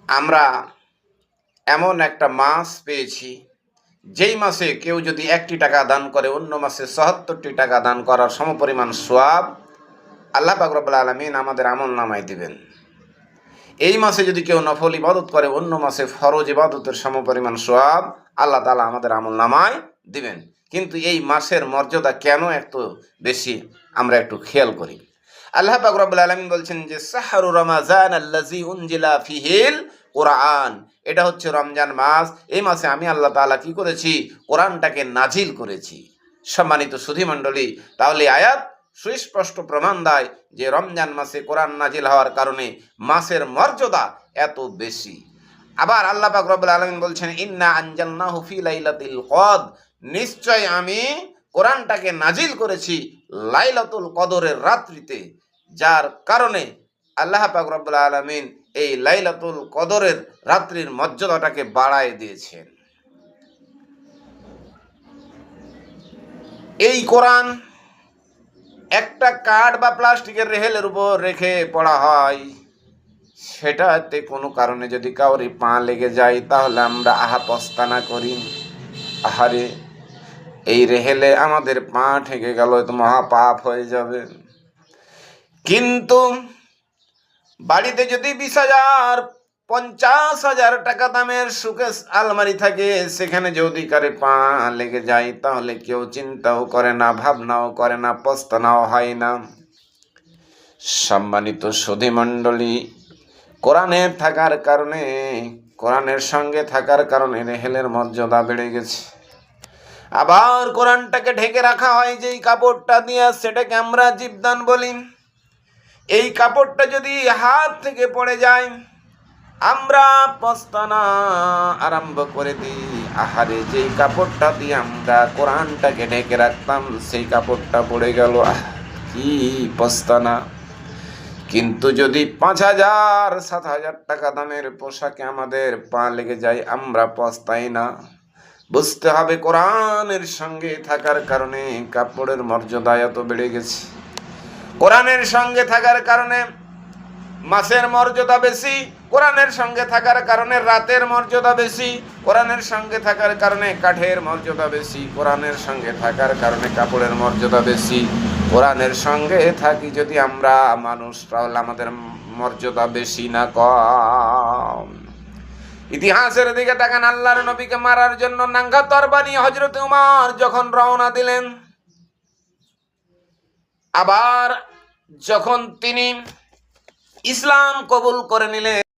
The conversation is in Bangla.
আমরা এমন একটা মাস পেয়েছি, যেই মাসে কেউ যদি 1টি টাকা দান করে অন্য মাসে ৭৭টি টাকা দান করার সমপরিমাণ সওয়াব আল্লাহ পাক রব্বুল আলামিন আমাদের আমলনামায় দিবেন। এই মাসে যদি কেউ নফল ইবাদত করে অন্য মাসে ফরজ ইবাদতের সমপরিমাণ সওয়াব আল্লাহ তাআলা আমাদের আমলনামায় দিবেন। কিন্তু এই মাসের মর্যাদা কেন এত বেশি আমরা একটু খেয়াল করি। আল্লাহ পাক রব্বুল আলামিন বলছেন যে শাহরু রমাজান আল্লাযী উনজিলা ফিহিল কোরআন, এটা হচ্ছে রমজান মাস। এই মাসে আমি আল্লাহ তাআলা কি করেছি? কোরআনটাকে নাজিল করেছি। সম্মানিত সুধী মণ্ডলী, তাহলে আয়াত সুস্পষ্ট প্রমাণ দেয় যে রমজান মাসে কোরআন নাজিল হওয়ার কারণে মাসের মর্যাদা এত বেশি। আবার আল্লাহ পাক রব্বুল আলামিন বলছেন ইন্না আনজালনাহু ফি লাইলাতিল কদর, নিশ্চয় আমি কোরআনটাকে নাজিল করেছি লাইলাতুল কদরের রাত্রিতে, যার কারণে আল্লাহ পাক রব্বুল আলামিন এই লাইলাতুল কদরের রাত্রির মর্যাদাটাকে বাড়ায় দিয়েছেন। এই কোরআন একটা কাঠ বা প্লাস্টিকের রেহেলের উপর রেখে পড়া হয়, সেটাতে কোনো কারণে যদি কাউরি পা লেগে যায় তাহলে আমরা আহা পস্তানা করি, আহারে এই রেহেলে আমাদের পা ঠেকে গেল, তো মহা পাপ হয়ে যাবে। কিন্তু বাড়িতে যদি 20,000 50,000 টাকা দামের শোকেস আলমারি থাকে, সেখানে যদি কারে পা লেগে যায় তাহলে কেউ চিন্তাও করে না, ভাবনাও করে না, পস্তানাও হয় না। সম্মানিত সুধী মণ্ডলী, কোরআনের থাকার কারণে, কোরআনের সঙ্গে থাকার কারণে রেহেলের মর্যাদা বেড়ে গেছে। আবার কোরআনটাকে ঢেকে রাখা হয় যেই কাপড়টা দিয়ে, সেটাকে আমরা জীবদান বলি। এই কাপড়টা যদি হাত থেকে পড়ে যায় আমরা পস্তানা আরম্ভ করে দিই, আহারে যেই কাপড়টা দিয়ে আমরা কোরআনটাকে ঢেকে রাখতাম সেই কাপড়টা পড়ে গেল, কি পস্তানা। কিন্তু যদি 5,000 7,000 টাকা দামের পোশাকে আমাদের পা লেগে যায় আমরা পস্তাই না। বুঝতে হবে কোরআনের সঙ্গে থাকার কারণে কাপড়ের মর্যাদা এত বেড়ে গেছে। কোরআনের সঙ্গে থাকার কারণে মাসের মর্যাদা বেশি, কোরআনের সঙ্গে থাকার কারণে রাতের মর্যাদা বেশি, কোরআনের সঙ্গে থাকার কারণে কাঠের মর্যাদা বেশি, কোরআনের সঙ্গে থাকার কারণে কাপড়ের মর্যাদা বেশি। কোরআনের সঙ্গে থাকি যদি আমরা মানুষ, তাহলে আমাদের মর্যাদা বেশি না কম? ইতিহাসের দিকে তাকান, আল্লাহর নবীকে মারার জন্য নাঙ্গা তরবারি হযরত উমর যখন রওনা দিলেন, আবার যখন তিনি ইসলাম কবুল করে নিলেন,